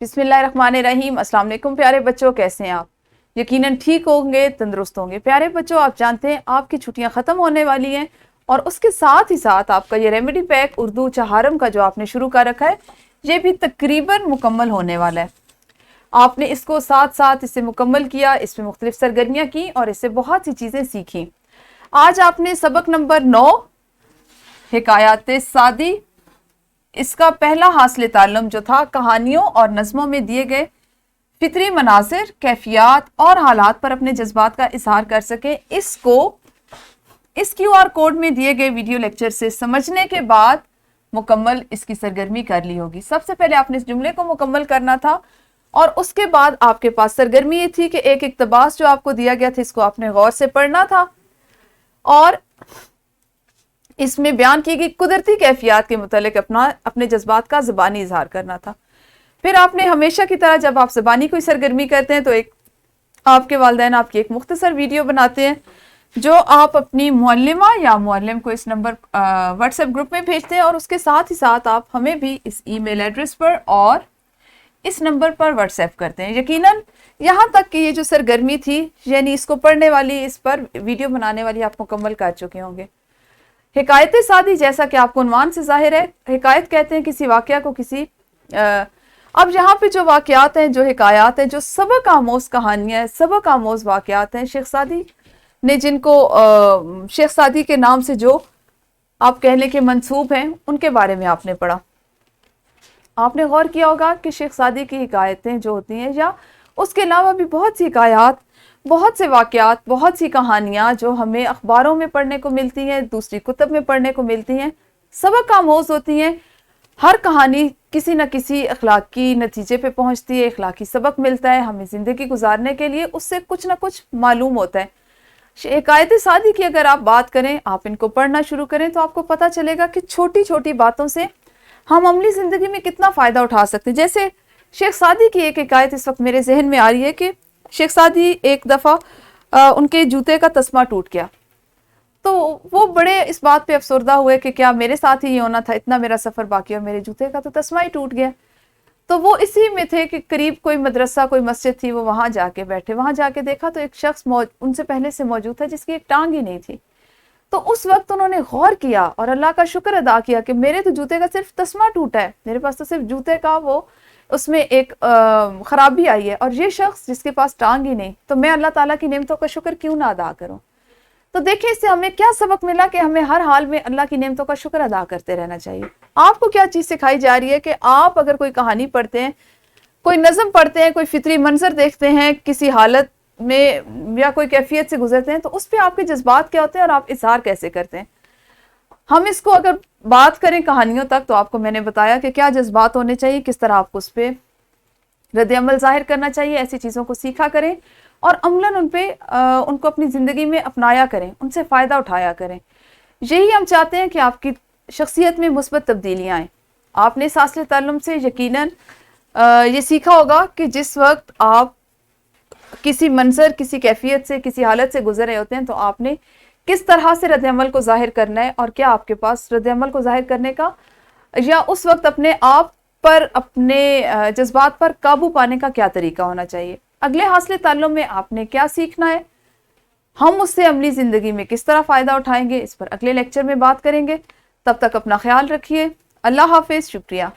बिस्मिल्लाहिर्रहमानिर्रहीम। अस्सलाम वालेकुम प्यारे बच्चों, कैसे हैं आप? यकीनन ठीक होंगे, तंदुरुस्त होंगे। प्यारे बच्चों, आप जानते हैं आपकी छुट्टियां ख़त्म होने वाली हैं और उसके साथ ही साथ आपका ये रेमेडी पैक उर्दू चहारम का जो आपने शुरू कर रखा है, ये भी तकरीबन मुकम्मल होने वाला है। आपने इसको साथ साथ इससे मुकम्मल किया, इसमें मुख्तलिफ सरगर्मियाँ की और इससे बहुत सी चीज़ें सीखी। आज आपने सबक नंबर 9 हिकायात सादी, इसका पहला हासिल ताल्लुम जो था कहानियों और नज़मों में दिए गए फितरी मनासिर, कैफियत और हालात पर अपने जज्बात का इजहार कर सके, इसको इस QR कोड में दिए गए वीडियो लेक्चर से समझने के बाद मुकम्मल इसकी सरगर्मी कर ली होगी। सबसे पहले आपने इस जुमले को मुकम्मल करना था और उसके बाद आपके पास सरगर्मी ये थी कि एक इक्तबास जो आपको दिया गया था इसको आपने गौर से पढ़ना था और इसमें बयान की गई कुदरती कैफियत के मुतालिक अपने जज्बात का ज़बानी इजहार करना था। फिर आपने हमेशा की तरह जब आप ज़बानी कोई सरगर्मी करते हैं तो एक आपके वालिदैन आपकी एक मुख्तसर वीडियो बनाते हैं जो आप अपनी मुअल्लिमा या मुअल्लिम को इस नंबर व्हाट्सएप ग्रुप में भेजते हैं और उसके साथ ही साथ आप हमें भी इस ईमेल एड्रेस पर और इस नंबर पर व्हाट्सएप करते हैं। यकीनन यहाँ तक कि ये जो सरगर्मी थी, यानी इसको पढ़ने वाली, इस पर वीडियो बनाने वाली आप मुकम्मल कर चुके होंगे। हिकायत सादी, जैसा कि आपको उन्वान से जाहिर है, हिकायत कहते हैं किसी वाक़या को किसी अब यहाँ पे जो वाक़यात हैं, जो हिकायात हैं, जो सबक आमोज कहानियाँ हैं, सबक आमोज वाक़यात हैं, शेख सादी ने जिनको शेख सादी के नाम से जो आप कह लें कि मंसूब हैं, उनके बारे में आपने पढ़ा। आपने गौर किया होगा कि शेख सादी की हिकायतें जो होती हैं या उसके अलावा भी बहुत सी हिकायात, बहुत से वाक़यात, बहुत सी कहानियाँ जो हमें अखबारों में पढ़ने को मिलती हैं, दूसरी कुतब में पढ़ने को मिलती हैं, सबक आमोज होती हैं। हर कहानी किसी न किसी अखलाकी नतीजे पे पहुँचती है, अखलाकी सबक मिलता है हमें ज़िंदगी गुजारने के लिए, उससे कुछ ना कुछ मालूम होता है। हिकायत सादी की अगर आप बात करें, आप इनको पढ़ना शुरू करें तो आपको पता चलेगा कि छोटी छोटी बातों से हम अमली ज़िंदगी में कितना फ़ायदा उठा सकते हैं। जैसे शेख सादी की एक हिकायत इस वक्त मेरे जहन में आ रही है कि शेख सादी एक दफ़ा उनके जूते का तस्मा टूट गया तो वो बड़े इस बात पे अफसरदा हुए कि क्या मेरे साथ ही ये होना था, इतना मेरा सफ़र बाकी और मेरे जूते का तो तस्मा ही टूट गया। तो वो इसी में थे कि करीब कोई मदरसा, कोई मस्जिद थी, वो वहाँ जाके बैठे, वहाँ जाके देखा तो एक शख्स उनसे पहले से मौजूद था जिसकी एक टांग ही नहीं थी। तो उस वक्त उन्होंने गौर किया और अल्लाह का शुक्र अदा किया कि मेरे तो जूते का सिर्फ तस्मा टूटा है, मेरे पास तो सिर्फ जूते का वो उसमें एक ख़राबी आई है और ये शख्स जिसके पास टांग ही नहीं, तो मैं अल्लाह ताला की नेमतों का शुक्र क्यों ना अदा करूं। तो देखिए इससे हमें क्या सबक मिला कि हमें हर हाल में अल्लाह की नेमतों का शुक्र अदा करते रहना चाहिए। आपको क्या चीज़ सिखाई जा रही है कि आप अगर कोई कहानी पढ़ते हैं, कोई नज़म पढ़ते हैं, कोई फितरी मंजर देखते हैं, किसी हालत में या कोई कैफियत से गुजरते हैं, तो उस पर आपके जज्बात क्या होते हैं और आप इजहार कैसे करते हैं। हम इसको अगर बात करें कहानियों तक तो आपको मैंने बताया कि क्या जज्बात होने चाहिए, किस तरह आपको उस पर रद्द अमल जाहिर करना चाहिए। ऐसी चीज़ों को सीखा करें और अमलन उनको अपनी ज़िंदगी में अपनाया करें, उनसे फ़ायदा उठाया करें। यही हम चाहते हैं कि आपकी शख्सियत में मुस्बत तब्दीलियाँ आएँ। आपने इस हासिल ताल्लुम से यकीनन ये सीखा होगा कि जिस वक्त आप किसी मंजर, किसी कैफियत से, किसी हालत से गुजर रहे होते हैं तो आपने किस तरह से रद्द अमल को जाहिर करना है और क्या आपके पास रद्द अमल को जाहिर करने का या उस वक्त अपने आप पर, अपने जज्बात पर काबू पाने का क्या तरीका होना चाहिए। अगले हासिल ताल्लुम में आपने क्या सीखना है, हम उससे अमली ज़िंदगी में किस तरह फ़ायदा उठाएंगे, इस पर अगले लेक्चर में बात करेंगे। तब तक अपना ख्याल रखिए। अल्लाह हाफिज़। शुक्रिया।